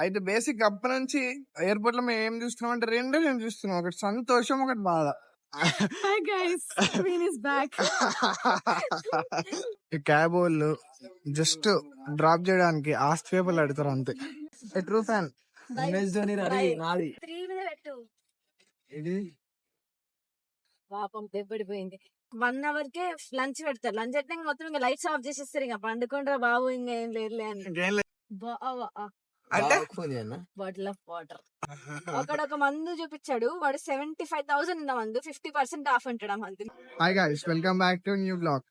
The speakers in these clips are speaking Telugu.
అయితే బేసిక్ అప్పటి నుంచి ఎయిర్పోర్ట్ లో మేము ఏం చూస్తున్నాం అంటే రెండు నేను చూస్తున్నాం, ఒకటి సంతోషం, ఒకటి బాధ. Hi guys, Queen is back. ఈ క్యాబ్ వాళ్ళు జస్ట్ డ్రాప్ చేయడానికి ఆస్తి పేపర్లు అడుగుతారు అంతే. ట్రూ ఫ్యాన్ నాది ఇది పాపం దెబ్బడిపోయింది. 1 hour కే లంచ్ పెడతారు. లంచ్ అయితే ఇంక మొత్తం ఇంకా లైట్స్ ఆఫ్ చేసేస్తారు. ఇంకా పండుకుంటారా బాబు, ఇంకా ఏం లేదులే అని. ఇంకేం లేదు అంటే అంటే బాటిల్ ఆఫ్ వాటర్ అక్కడ ఒక మందు చూపించాడు. వాడు 75,000 ఉన్న మందు 50% ఆఫ్ అంటాడు. ఆ మందు. Hi guys, welcome back to a new vlog.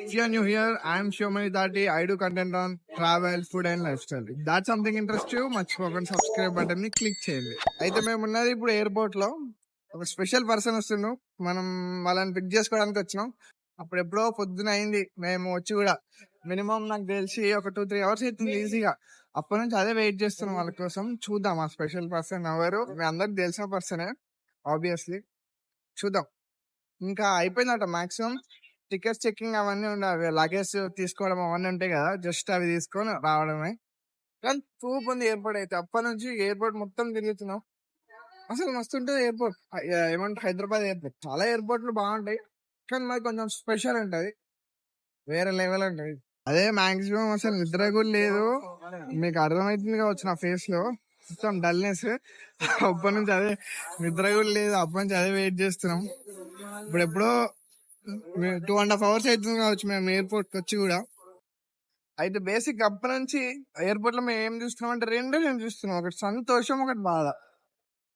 If you are new here, I am Shomani Dati. I do content on travel, food and lifestyle. If that's something interests you, మర్చిపోకుండా సబ్స్క్రైబ్ బటన్ ని క్లిక్ చేయండి. అయితే మేము ఉన్నది ఇప్పుడు ఎయిర్పోర్ట్ లో. ఒక స్పెషల్ పర్సన్ వస్తుండు, మనం వాళ్ళని పిక్ చేసుకోవడానికి వచ్చినాం. అప్పుడు ఎప్పుడో పొద్దున అయింది మేము వచ్చి కూడా. మినిమం నాకు తెలిసి ఒక 2-3 hours అవుతుంది ఈజీగా. అప్పటి నుంచి అదే వెయిట్ చేస్తున్నాం వాళ్ళ కోసం. చూద్దాం ఆ స్పెషల్ పర్సన్ ఎవరు. మీ అందరికి తెలిసిన పర్సనే ఆబ్వియస్లీ. చూద్దాం. ఇంకా అయిపోయిందట మాక్సిమం. టికెట్స్ చెకింగ్ అవన్నీ ఉండాలి, లగేజ్ తీసుకోవడం అవన్నీ ఉంటాయి కదా, జస్ట్ అవి తీసుకొని రావడమే. కానీ చూపు ఉంది ఎయిర్పోర్ట్ అయితే. అప్పటి నుంచి ఎయిర్పోర్ట్ మొత్తం తిరుగుతున్నాం. అసలు మస్తు ఉంటుంది ఎయిర్పోర్ట్. ఏమంటే హైదరాబాద్ ఎయిర్పోర్ట్ చాలా ఎయిర్పోర్ట్లు బాగుంటాయి, కానీ మరి కొంచెం స్పెషల్ ఉంటది, వేరే లెవెల్ ఉంటది. అదే మాక్సిమం అసలు నిద్ర కూడా లేదు. మీకు అర్థమవుతుంది కావచ్చు నా ఫేస్ లో మొత్తం డల్నెస్. అప్పటి నుంచి అదే నిద్ర కూడా లేదు, అప్పటి నుంచి అదే వెయిట్ చేస్తున్నాం. ఇప్పుడు ఎప్పుడో 2.5 hours అవుతుంది కావచ్చు మేము ఎయిర్పోర్ట్ వచ్చి కూడా. అయితే బేసిక్ అప్పటి నుంచి ఎయిర్పోర్ట్ లో మేము ఏం చూస్తున్నాం అంటే రెండు నేను చూస్తున్నాం, ఒకటి సంతోషం, ఒకటి బాధ.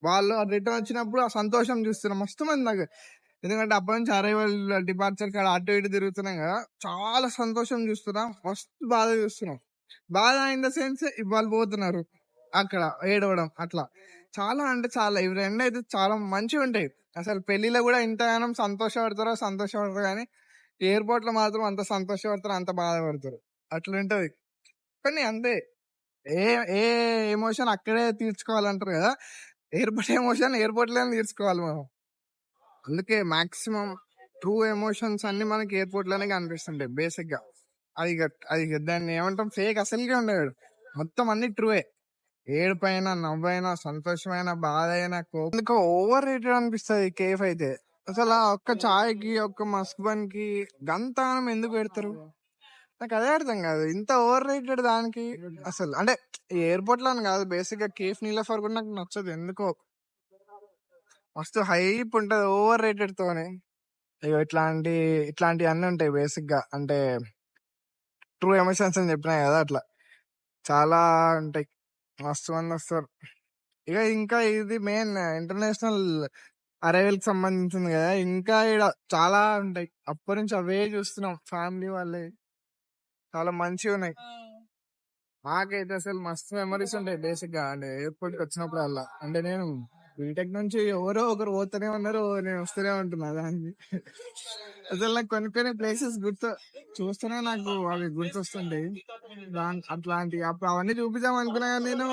వాళ్ళు రిటర్న్ వచ్చినప్పుడు ఆ సంతోషం చూస్తున్నాం మస్తు మంది నాకు. ఎందుకంటే అప్పటి నుంచి అరైవల్ డిపార్చర్ కాడ అటు ఇటు తిరుగుతున్నాం కదా, చాలా సంతోషం చూస్తున్నాం, మస్తు బాధ చూస్తున్నాం. బాధ ఇన్ ద సెన్స్ ఇవాళ పోతున్నారు అక్కడ ఏడవడం అట్లా. చాలా అంటే చాలా ఇవి రెండు అయితే చాలా మంచిగా ఉంటాయి. అసలు పెళ్లిలో కూడా ఇంతగానం సంతోషపడతారు కానీ ఎయిర్పోర్ట్ లో మాత్రం అంత సంతోషపడతారు, అంత బాధపడతారు, అట్లుంటది. కానీ అంతే, ఏ ఏ ఎమోషన్ అక్కడే తీర్చుకోవాలంటారు కదా, ఎయిర్పోర్ట్ ఎమోషన్ ఎయిర్పోర్ట్ లోనే తీర్చుకోవాలి మనం. అందుకే మాక్సిమం ట్రూ ఎమోషన్స్ అన్ని మనకి ఎయిర్పోర్ట్ లోనే కనిపిస్తుంటాయి బేసిక్ గా. అది దాన్ని ఏమంటాం, ఫేక్ అసలుగా ఉండేవాడు. మొత్తం అన్ని ట్రూయే. ఏడుపైన, నవ్వైనా, సంతోషమైన, బాధ అయినా, కోపం. ఓవర్ రేటెడ్ అనిపిస్తుంది కేఫ్ అయితే. అసలు ఆ ఒక్క చాయ్ కి, ఒక్క మస్క్ బన్ కి గంతగానం ఎందుకు పెడతారు నాకు అదే అర్థం కాదు. ఇంత ఓవర్ రేటెడ్ దానికి అసలు. అంటే ఎయిర్పోర్ట్ లో అని కాదు, బేసిక్ గా కేఫ్ నీలోఫర్ కూడా నాకు నచ్చదు ఎందుకో. మస్తు హైప్ ఉంటది ఓవర్ రేటెడ్ తోనే. ఇట్లాంటి అన్ని ఉంటాయి బేసిక్ గా. అంటే ట్రూ ఎమోషన్స్ అని చెప్పినా కదా, అట్లా చాలా ఉంటాయి. మస్తు మంది వస్తారు. ఇంకా ఇది మెయిన్ ఇంటర్నేషనల్ అరైవల్ కి సంబంధించింది కదా, ఇంకా ఇక్కడ చాలా ఉంటాయి. అప్పటి నుంచి అవే చూస్తున్నాం, ఫ్యామిలీ వాళ్ళే చాలా మంచిగా ఉన్నాయి. నాకైతే అసలు మస్తు మెమరీస్ ఉంటాయి బేసిక్ గా. అంటే ఎయిర్పోర్ట్ కి వచ్చినప్పుడు అలా. అంటే నేను బీటెక్ నుంచి ఎవరో ఒకరు పోతూనే ఉన్నారు, నేను వస్తూనే ఉంటున్నా దానికి. అసలు నాకు కొన్ని ప్లేసెస్ చూస్తూనే నాకు అవి గుర్తొస్తుంటాయి. అప్పుడు అవన్నీ చూపిద్దాం అనుకున్నా కానీ నేను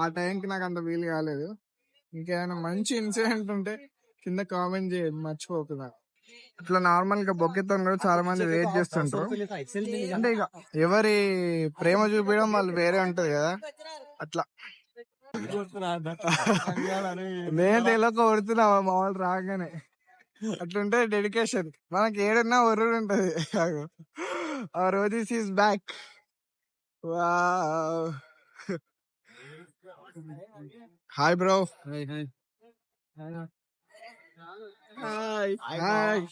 ఆ టైంకి నాకు అంత వీలు కాలేదు. ఇంకేమైనా మంచి ఇన్సిడెంట్ ఉంటే కింద కామెంట్ చేయండి మర్చిపోకుండా. ఇట్లా నార్మల్ గా బొక్కెతో కూడా చాలా మంది వెయిట్ చేస్తుంటారు. అంటే ఇక ఎవరి ప్రేమ చూపించడం వాళ్ళు వేరే ఉంటది కదా, అట్లా. నేను తెలియక కొడుతున్నా మామూలు రాగానే. అట్లుంటే డెడికేషన్. మనకి ఏడున్నా ఒర్రుడు ఉంటది. ఆ రోజు is back. Hi bro. Hi.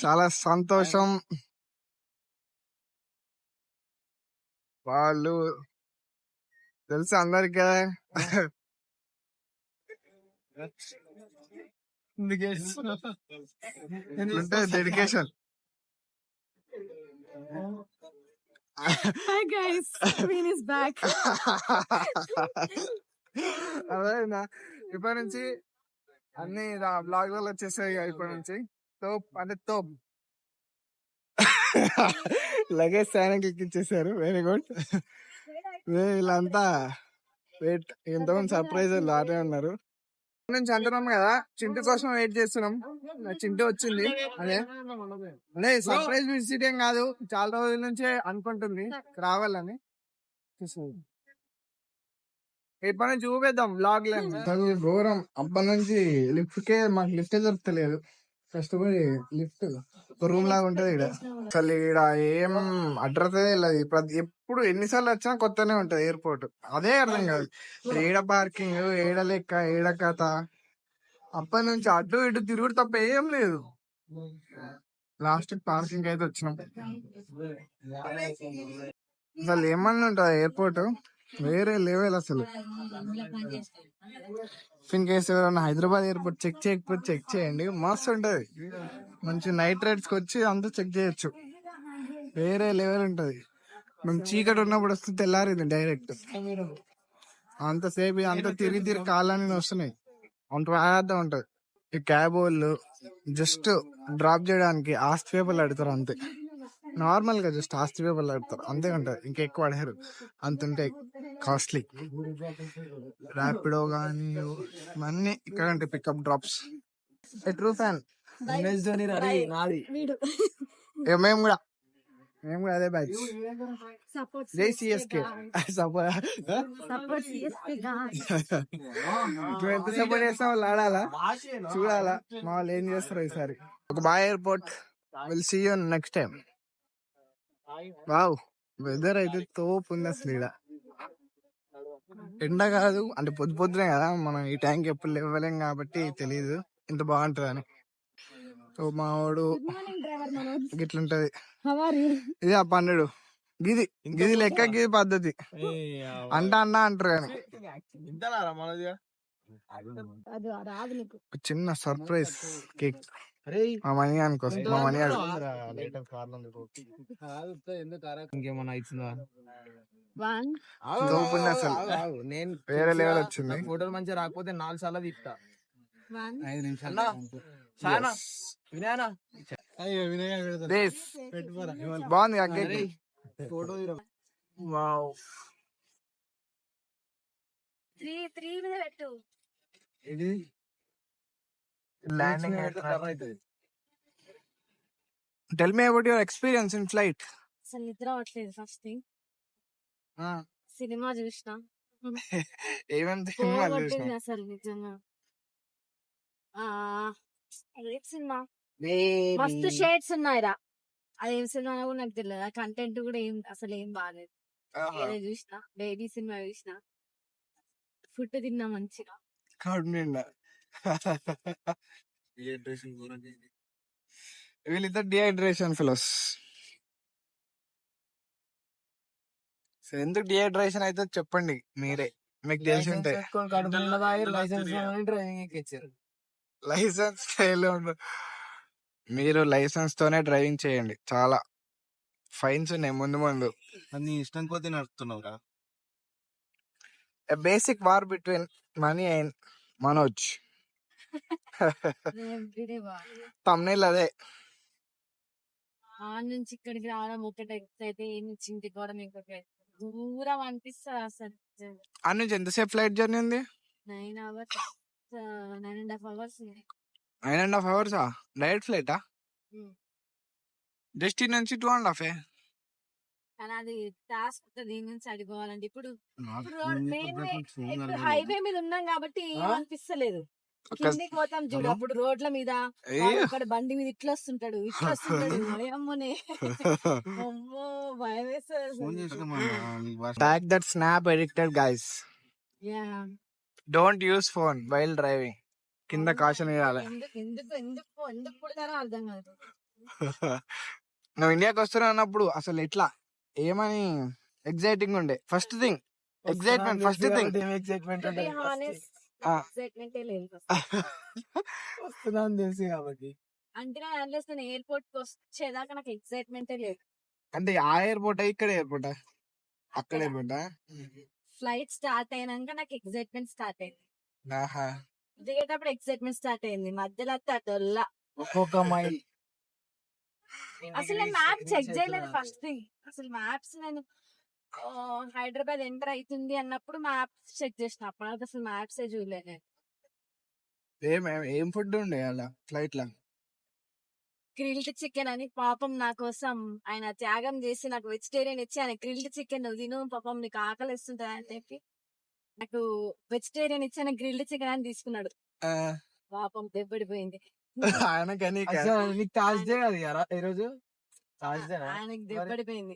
చాలా సంతోషం. వాళ్ళు తెలుసు అందరికి కదా. Dedication. Hi guys, Queen is back. అదేనా ఇప్పటి నుంచి అన్ని బ్లాగ్ లో వచ్చేసాయి. ఇప్పటి నుంచి తోప్ అంటే తోప్. లగేజ్ శానికి ఎక్కించేసారు. Very good. వీళ్ళంతా వెయిట్, ఎంతమంది సర్ప్రైజ్ లానే ఉన్నారు. నుంచి అంటున్నాం కదా, చింటూ కోసం వెయిట్ చేస్తున్నాం. చింటూ వచ్చింది. అదే అదే సర్ప్రైజ్ విజిట్ ఏం కాదు, చాలా రోజుల నుంచే అనుకుంటుంది రావాలని. ఇప్పటి నుంచి చూపేద్దాం బ్లాగ్ లో. ఘోరం, అప్పటి నుంచి లిఫ్ట్ కే మాకు లిఫ్ట్ దొరుకుతలేదు. కష్టపడి లిఫ్ట్ ఒక రూమ్ లాగా ఉంటది ఇక్కడ. అసలు ఇక్కడ ఏం అడ్రస్ లేదు. ఎప్పుడు ఎన్నిసార్లు వచ్చినా కొత్తనే ఉంటది ఎయిర్పోర్ట్. అదే అర్థం కాదు, ఏడ పార్కింగ్, ఏడ లెక్క, ఏడ కథ. అప్పటి నుంచి అటు ఇటు తిరుగుడు తప్ప ఏం లేదు. లాస్ట్ పార్కింగ్ అయితే వచ్చినాం. అసలు ఏమన్నా ఉంటది ఎయిర్పోర్ట్, వేరే లెవెల్ అసలు. ఇన్ కేసు ఎవరైనా హైదరాబాద్ ఎయిర్పోర్ట్ చెక్ చేయకపోతే చెక్ చేయండి, మస్తు ఉంటది. మంచి నైట్ రైడ్స్ కి వచ్చి అంతా చెక్ చేయొచ్చు, వేరే లెవెల్ ఉంటది. మేము చీకటి ఉన్నప్పుడు వస్తే తెల్లారింది డైరెక్ట్. అంతసేపు అంత తిరిగి తిరిగి కాళ్ళని వస్తున్నాయి, అంత వ్యాధం ఉంటది. ఈ క్యాబ్ వాళ్ళు జస్ట్ డ్రాప్ చేయడానికి ఆస్తి పేపర్లు అడుగుతారు అంతే. నార్మల్ గా జస్ట్ ఆస్తి పేపర్లు అడుగుతారు అంతే ఉంటది, ఇంకా ఎక్కువ అడగారు. అంత ఉంటాయి కాస్ట్లీ. ర్యాపిడో గానీ ఇవన్నీ ఇక్కడ ఉంటాయి, పికప్ డ్రాప్స్. ట్రూ ఫ్యాన్ మేము కూడా అదే బ్యాచ్. జై సిఎస్కే సపోర్ట్. ఎంత సపోర్ట్ చేస్తాం, వాళ్ళు ఆడాలా చూడాలా మా వాళ్ళు ఏం చేస్తారు ఈసారి. ఒక bye airport. Will see you next time. Wow, weather అయితే తోపు ఉంది అసలు. ఈడ ఎండ కాదు అంటే పొద్దు పొద్దునే కదా, మనం ఈ టైంకి ఎప్పుడు లేవలేం కాబట్టి తెలియదు ఇంత బాగుంటది అని. సో మా వాడు గిట్లుంటది. ఇది ఆ 12 గిది గిది లెక్క, గిది పద్ధతి అంట అన్న అంటారు కానీ. ఒక చిన్న సర్ప్రైజ్ కేక్ మా మనీ అనుకోసం. మా మనీ ఇంకేమన్నా ఇచ్చిందా? అసలు నేను వేరే లెవెల్ వచ్చింది. ఫోటోలు మంచిగా రాకపోతే 4 సార్లు తీస్తా. 5 నిమిషాలు బాగుంది ఆ కేక్. Photo wow. 3 మీద పెట్టు. ఇది landing. Tell me about your experience in flight. అసలు నిద్ర పట్టలేదు. ఫస్ట్ థింగ్ సినిమా చూసిన, ఏమేమి అసలు నిజంగా. సినిమా మస్తు షేడ్స్ ఉన్నాయిరా. అదేం సినిమా కూడా నాకు తెలియదు. ఆ కంటెంట్ కూడా అసలు ఏం బాగాలేదు. ఏదో చూసిన బేబీ సినిమా చూసిన, ఫుడ్ తిన్నా మంచిగా. వీళ్ళిద్దరు డిహైడ్రేషన్ ఫిలోస్. ఎందుకు డిహైడ్రేషన్ అయితే చెప్పండి మీరే, మీకు తెలిసి ఉంటాయి. లైసెన్స్ మీరు లైసెన్స్ తోనే డ్రైవింగ్ చేయండి, చాలా ఫైన్స్ ఉన్నాయి ముందు ముందు. నీ ఇష్టం కొద్ది నడుపుతున్నావురా. Basic war between Mani and Manoj. Thumbnail అదే. ఆ నుంచి ఇక్కడికి రావడం ఒకటి అయితే, ఏ నుంచి ఇంటికి కూడా ఇంకొక దూరం అనిపిస్తుంది అసలు. ఆ నుంచి ఎంతసేపు ఫ్లైట్ జర్నీ ఉంది? 9 hours, 9.5 hours. 9.5 hours డైరెక్ట్ ఫ్లైటా? డెస్టినీ నుంచి 2.5. కానీ అది టాస్క్ దీని నుంచి అడిపోవాలంటే. ఇప్పుడు హైవే మీద ఉన్నాం కాబట్టి ఏమనిపిస్తలేదు. కిందికి పోతాం చూడు, అప్పుడు రోడ్ల మీద అక్కడ బండి మీద ఇట్లా వస్తుంటాడు. అమ్మోనే అమ్మో భయం వేస్తుంది. Tag that snap addicted guys. Don't use phone while driving. కింద కాషన్ వేయాలి. ఎందుకు పుడతారో అర్థం కాదు. నువ్వు ఇండియాకి వస్తున్నా అన్నప్పుడు అసలు ఎట్లా ఏమని ఎగ్జైటింగ్ ఉండే? First thing excitement. First thing excitement వస్తుందని తెలిసి కాబట్టి. అంటే నేను ఎయిర్పోర్ట్ కి వచ్చేదాకా నాకు ఎక్సైట్మెంటే లేదు. అంటే ఆ ఎయిర్పోర్ట్ ఇక్కడ ఎయిర్పోర్ట్ అక్కడ ఎయిర్పోర్ట్ ఫ్లైట్ స్టార్ట్ అయినాక నాకు ఎక్సైట్మెంట్ స్టార్ట్ అయింది. దిగేటప్పుడు ఎక్సైట్మెంట్ స్టార్ట్ అయింది, మధ్యలో అదొల్లా. ఒక్కొక్క మైల్ అసలు నేను మ్యాప్ చెక్ చేయలేదు. ఫస్ట్ థింగ్ అసలు మ్యాప్స్ నేను హైదరాబాద్ ఎంటర్ అవుతుంది అన్నప్పుడు మ్యాప్స్ చెక్ చేసిన, అప్పుడు అసలు మ్యాప్స్ చూడలేదు నేను. ఏం ఫుడ్ ఉండే అలా ఫ్లైట్ లా? గ్రిల్డ్ చికెన్ అని పాపం నా కోసం ఆయన త్యాగం చేసి నాకు వెజిటేరియన్ ఇచ్చి ఆయన గ్రిల్డ్ చికెన్ తిను పాపం నీకు ఆకలి ఇస్తుంటది అని చెప్పి నాకు వెజిటేరియన్ ఇచ్చి ఆయన గ్రిల్డ్ చికెన్ అని తీసుకున్నాడు. ఆ, పాపం దెబ్బడిపోయింది. ఆయనకని నీకు థర్స్డే అది ఈ రోజు థర్స్డే ఆయనకి దెబ్బడిపోయింది.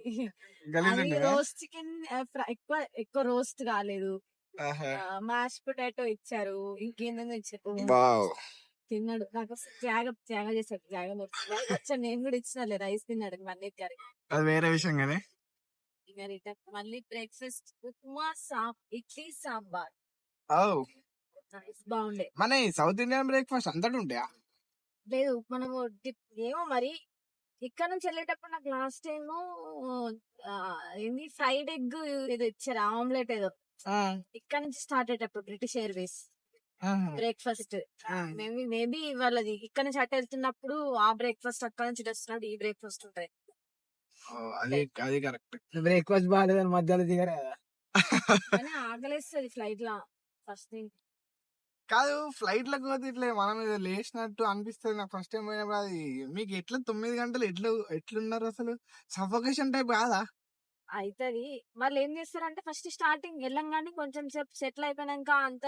గలీజ్ అది ఉండేనా? రోస్ట్ చికెన్ ఎక్కువ ఎక్కువ రోస్ట్ కాలేదు. ఆహా. మ్యాష్ పొటాటో ఇచ్చారు, ఇంకేందో ఇచ్చారు. వావ్. తిన్నాడు నాకు త్యాగం చేశాడు. త్యాగం వచ్చాడు, నేను కూడా ఇచ్చినలే రైస్ తిన్నాడు మళ్ళీ కర్రీ. అది వేరే విషయం కానీ ఇంకా రిటర్న్ మళ్ళీ బ్రేక్ఫాస్ట్ ఉప్మా ఇడ్లీ సాంబార్ బాగుండే. మన సౌత్ ఇండియన్ బ్రేక్ఫాస్ట్ అంతటి ఉంటాయా? లేదు మనము ఏమో మరి ఇక్కడ నుంచి వెళ్ళేటప్పుడు నాకు లాస్ట్ టైం ఏంది ఫ్రైడ్ ఎగ్ ఏదో ఇచ్చారు, ఆమ్లెట్ ఏదో. ఇక్కడ నుంచి స్టార్ట్ అయ్యేటప్పుడు బ్రిటిష్ ఎయిర్వేస్ బ్రేక్ఫాస్ట్ మేబీ వాళ్ళది ఇక్కడ నుంచి అటు వెళ్తున్నప్పుడు ఆ బ్రేక్ఫాస్ట్ అక్కడ నుంచి ఇటు వస్తున్నప్పుడు ఈ బ్రేక్ఫాస్ట్ ఉంటాయి. అది కరెక్ట్. బ్రేక్ఫాస్ట్ బాగాలేదని మధ్యలో దిగరా కదా. కానీ ఆకలేస్తుంది ఫ్లైట్ లా ఫస్ట్ థింగ్. కాదు, ఫ్లైట్ లకు పోతే ఇట్లా మనం ఏదో లేచినట్టు అనిపిస్తుంది నాకు ఫస్ట్ టైం పోయినప్పుడు. అది మీకు ఎట్లా 9 గంటలు ఎట్లున్నారు అసలు? సఫోకేషన్ టైప్ కాదా? అవుతుంది. వాళ్ళు ఏం చేస్తారంటే ఫస్ట్ స్టార్టింగ్ వెళ్ళంగానే కొంచెం సేపు సెటిల్ అయిపోయినాక అంత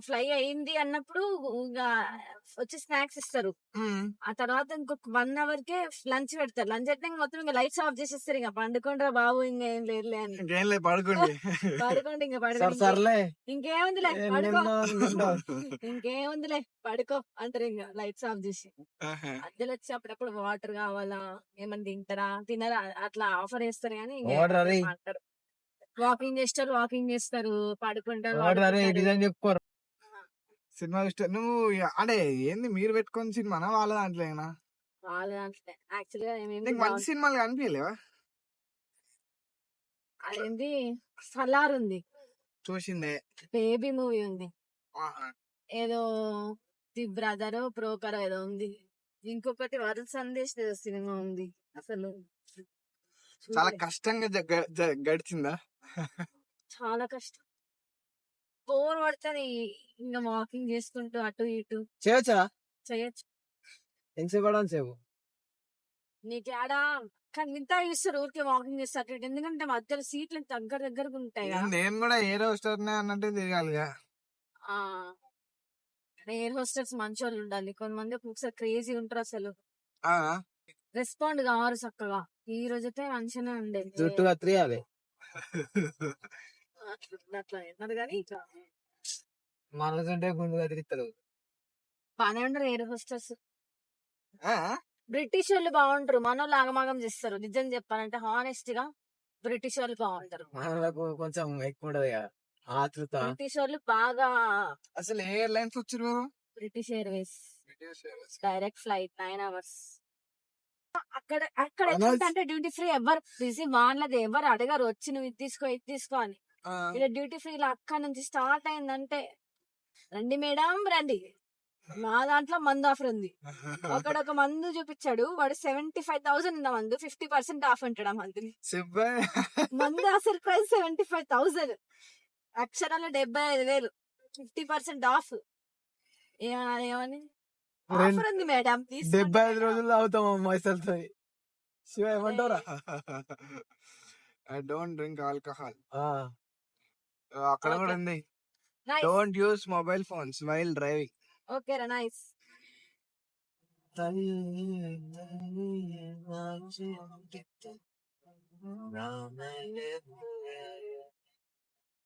ఫ్లై అయింది అన్నప్పుడు ఇంకా వచ్చి స్నాక్స్ ఇస్తారు. ఆ తర్వాత ఇంకొక 1 hour కే లంచ్ పెడతారు. లంచ్ అయితే మొత్తం ఇంకా లైట్స్ ఆఫ్ చేసేస్తారు. ఇంకా పండుకుంటారా బాబు, ఇంకా ఏం లేదులే అని ఇంకేం లేదు, పడుకోండి. పడుకోండి, ఇంకా పడుకోండి, సర్లే ఇంకేముందిలే పడుకో, ఇంకేముందిలే పడుకో అంటారు. ఇంకా లైట్స్ ఆఫ్ చేసి మధ్యలో వచ్చి అప్పుడప్పుడు వాటర్ కావాలా, ఏమన్నా తినరా అట్లా ఆఫర్ చేస్తారు. కానీ అంటారు వాకింగ్ చేస్తారు, పడుకుంటారు. చెప్పుకోరు సినిమా నువ్వు అంటే ఏంది మీరు పెట్టుకుని సినిమానా వాళ్ళ దాంట్లోనా? వాళ్ళ దాంట్లో యాక్చువల్ గా నీకు మంచి సినిమాలు కనిపించలేవా? అదేంటి సలార్ ఉంది, చూసిందే. బేబీ మూవీ ఉంది, ఏదో ది బ్రదర్ బ్రోకర్ ఏదో ఉంది, ఇంకొకటి వరుణ్ సందేశ్ ఏదో సినిమా ఉంది. అసలు చాలా కష్టంగా గడిచిందా? చాలా కష్టం, బోర్ పడుతుంది. ఇంకా వాకింగ్ చేసుకుంటూ అటు ఇటు చేయొచ్చా? చేయొచ్చు. ఎంతసేపు సేపు నీకు ఆడ కానీ ఇంత చూస్తారు ఊరికే వాకింగ్ చేస్తారు అటు ఇటు. ఎందుకంటే మధ్యలో సీట్లు దగ్గరగా ఉంటాయి కదా. నేను కూడా ఏ రోస్టర్ అన్నట్టు తిరగాలిగా. ఎయిర్ హోస్టర్స్ మంచి వాళ్ళు ఉండాలి. కొంతమంది ఒక్కొక్కసారి క్రేజీ ఉంటారు, అసలు ఆ, రెస్పాండ్ కావాలి చక్కగా. ఈ రోజైతే మంచిగానే ఉండేది. జుట్టు కత్తిరియాలి. అట్లా అన్నారు కానీ మనసుంటే గుండు కత్తిరిస్తారు. బానే ఉండరు ఎయిర్ హోస్టర్స్. ఆ, బ్రిటిష్ వాళ్ళు బాగుంటారు, మనోళ్ళు ఆగమాగం చేస్తారు. నిజం చెప్పాలంటే హానెస్ట్ గా బ్రిటిష్ వాళ్ళు బాగుంటారు. మనకు కొంచెం ఎక్కువ ఉంటది కదా ఆతృత. బ్రిటిష్ వాళ్ళు బాగా. అసలు ఏ ఎయిర్లైన్స్ వచ్చారు మీరు? British Airways direct flight 9 hours. అక్కడ అంటే డ్యూటీ ఫ్రీ, ఎవరు బిజీ వాళ్ళది, ఎవరు అడగరు వచ్చి నువ్వు ఇది తీసుకో అని. ఇలా డ్యూటీ ఫ్రీ అక్కడ నుంచి స్టార్ట్ అయిందంటే రండి మేడం రండి, మా దాంట్లో మందు ఆఫర్ ఉంది. ఒకడొక మందు చూపించాడు, వాడు 75,000 ఉన్న మందు 50% ఆఫ్ అంటాడు. ఆ మందుని మందు అసలు ప్రైస్ 75,000, అక్షరాలు 75,000, 50% ఆఫ్. ఏమని ఆఫర్ ఉంది మేడం, 75 రోజులు అవుతాం మైసల్తో. శివ ఏమంటారా? I don't drink alcohol. అక్కడ కూడా ఉంది, Nice. Don't use mobile phones while driving. Okay రా, నైస్.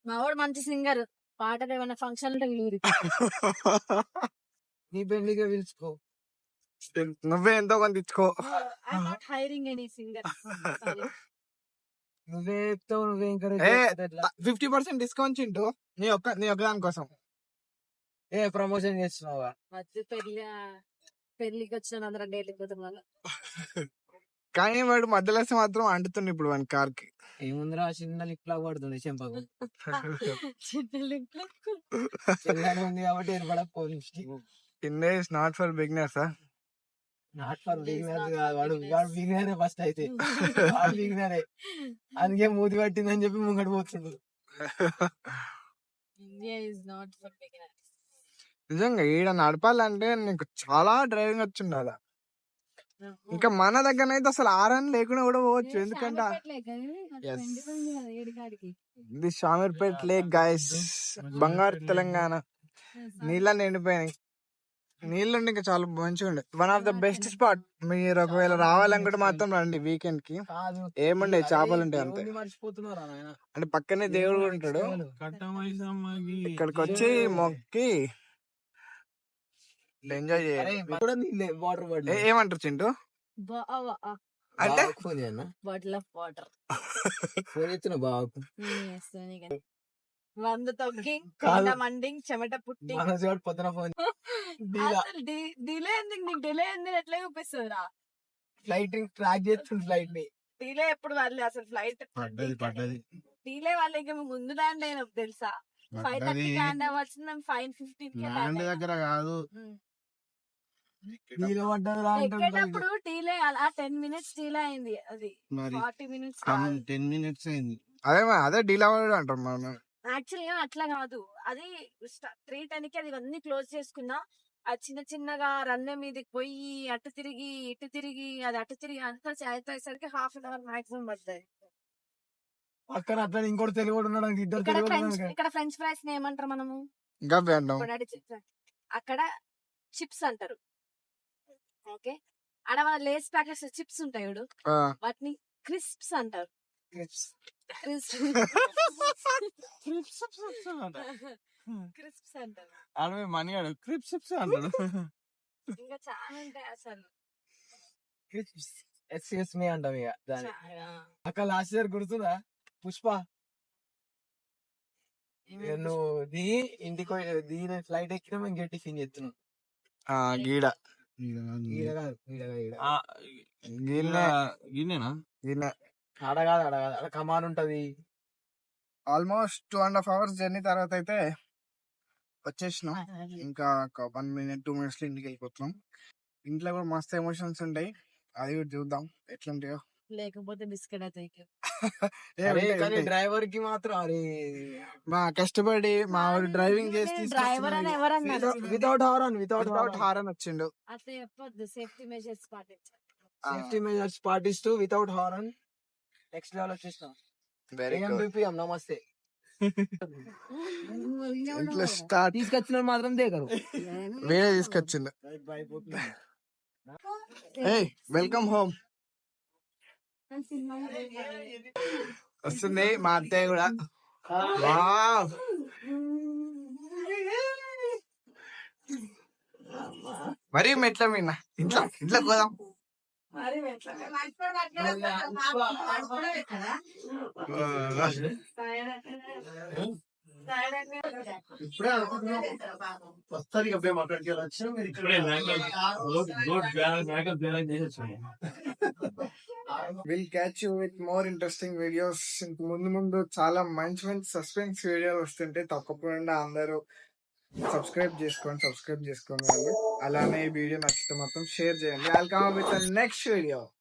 మా వాడు మంచి సింగర్, పాటలు ఏమైనా ఫంక్షన్ ఉంటే వీరు. నీ పెళ్లిగా పిలుచుకో, నువ్వే ఎంతో కొంత ఇచ్చుకో. I not hiring any singer. నువ్వే చెప్తావు, నువ్వే ఎంకరేజ్. 50% డిస్కౌంట్ చింటూ నీ ఒక్క దాని కోసం. ఏ ప్రమోషన్ చేస్తున్నావా? మధ్య పెళ్లికి వచ్చిన అందరం డైలీ పోతున్నారు. కానీ వాడు మధ్యలో వస్తే మాత్రం అంటుతుంది ఇప్పుడు వాని కార్ కి. ఏముందిరా, చిన్న లిప్ లాగా పడుతుంది చెంపకు. చిన్న చిన్నగా ఉంది కాబట్టి ఏర్పడకపోయింది. India is not for beginners. Not for beginners కాదు, వాడు బిగినరే ఫస్ట్. అయితే వాడు బిగినరే, అందుకే మూతి పట్టిందని చెప్పి ముంగడు పోతుండు. India is not for beginners. నిజంగా ఈడ నడపాలంటే నీకు చాలా డ్రైవింగ్ వచ్చి ఉండాలి. ఇంకా మన దగ్గర అయితే అసలు ఆరని లేకుండా కూడా పోవచ్చు. ఎందుకంటే Yes. ఇది షామీర్పేట్ లేక్ గాయస్, బంగారు తెలంగాణ. నీళ్ళ నిండిపోయినాయి. నీళ్ళుండి ఇంకా చాలా మంచిగా ఉండే. One of the best spot. మీరు ఒకవేళ రావాలనుకుంటే మాత్రం రండి వీకెండ్ కి. కాదు ఏముండే చేపలు ఉంటాయి అంతే. ఎవరిని మర్చిపోతున్నారా నాయన? అంటే పక్కనే దేవుడు కూడా ఉంటాడు. ఇక్కడికి వచ్చి మొక్కి ఎంజాయ్ అరే చేయాలి. కూడా నీళ్ళే వాటర్ పడలే. ఏమంటారు చింటూ? అంటే ఫోన్ చేయన్నా? బాటిల్ ఆఫ్ వాటర్ ఫోన్ చేస్తున్న బావకు. 100 తొక్కి కాదు. మండింగ్ చెమట పుట్టి మనసు గాడు పొద్దున ఫోన్ డీలా డిలే ఎందుకు నీకు డిలే ఎందుకు ఎట్లా చూపిస్తుందిరా? ఫ్లైట్ ట్రాక్ చేస్తుంది ఫ్లైట్ ని. డిలే ఎప్పుడు వాళ్ళు అసలు ఫ్లైట్ పడ్డది డిలే వాళ్ళు ఇంకా ముందు ల్యాండ్ అయినా తెలుసా? 5:30 ల్యాండ్ అవ్వాల్సింది 5:15 ల్యాండ్ దగ్గర కాదు. డీలో పడ్డదిరా అంటాడు. ఎక్కేటప్పుడు డిలే అలా 10 minutes డిలే అయింది. అది మరి 40 minutes 10 minutes అయింది. అదే డీల్ అవ్వడం అంటారు మనం. యాక్చువల్ గా అట్లా కాదు. అది 3:10 కి అది అన్ని క్లోజ్ చేసుకున్నా. అది చిన్న చిన్నగా రన్వే మీదకి పోయి అటు తిరిగి ఇటు తిరిగి అది అటు తిరిగి అంతా అయిపోయేసరికి హాఫ్ అన్ అవర్ మాక్సిమం పడుతుంది. పక్కన అట్లా ఇంకోటి తెలుగు ఉన్నాడు. ఇద్దరు ఇక్కడ తెలుగు ఫ్రెంచ్ ఇక్కడ ఫ్రెంచ్ ఫ్రైస్ ని ఏమంటారు మనము? గవ్వే అంటాం. Potato chips. అక్కడ చిప్స్ అంటారు. ఓకే, ఆడ మన లేస్ ప్యాకెట్స్ చిప్స్ ఉంటాయి చూడు, ఆ, వాటిని క్రిస్ప్స్ అంటారు. క్రిస్ప్స్ అంటారు. అడవి మనిగాడు క్రిప్స్ అంటాడు. ఇంకా చాలా ఉంటాయి అసలు. ఎస్ఎస్ మీ అంటాం ఇక దాన్ని. చాలా. అక్క లాస్ట్ ఇయర్ గుర్తుందా పుష్ప? నువ్వు ఇంటికి దీని ఫ్లైట్ ఎక్కినా మేము గట్టి టిఫిన్ చేస్తున్నాం. గీడ ఈడ కాదు, ఈడ కాదు, ఈడ. గిన్నెనా? ఆడ కాదు, ఆడ కాదు, ఆడ కమాన్ ఉంటది. ఆల్మోస్ట్ 2.5 hours జర్నీ తర్వాత అయితే వచ్చేసినాం. ఇంకా ఒక 1 minute 2 minutes లో ఇంటికి వెళ్ళిపోతున్నాం. ఇంట్లో కూడా మస్తు ఎమోషన్స్ ఉంటాయి. అది కూడా చూద్దాం ఎట్లుంటాయో. లేకపోతే బిస్కెట్ అవుతాయి. అరే, కానీ డ్రైవర్ కి మాత్రం అరే మా కష్టపడి మా వాడు డ్రైవింగ్ చేసి డ్రైవర్ అని ఎవరన్నారు? వితౌట్ హారన్ వితౌట్ హారన్ వచ్చిండు. అట్లా చెప్పొద్దు. సేఫ్టీ మెజర్స్ పాటించాలి. సేఫ్టీ మెజర్స్ పాటిస్తూ వితౌట్ హారన్ నెక్స్ట్ లెవెల్ వచ్చేసినాం. Very good. AMBPM నమస్తే. ఇంట్లో స్టార్ట్ తీసుకొచ్చిన మాత్రం దేకరు. వేరే తీసుకొచ్చిండు. ఏయ్ వెల్కమ్ హోమ్. వస్తుంది మా అత్తయ్య కూడా. వావ్, మరి మెట్ల మీద ఇంట్లో పోదాం. ఇప్పుడే అనుకుంటున్నాం వస్తుంది అబ్బాయి మాట్లాడికి will catch you with more interesting videos. ఇంక ముందు చాలా మంచి మంచి సస్పెన్స్ వీడియోలు వస్తుంటే తప్పకుండా అందరూ సబ్స్క్రైబ్ చేసుకోండి వాళ్ళు. అలానే ఈ వీడియో నచ్చితే మొత్తం షేర్ చేయండి. I'll come with next video.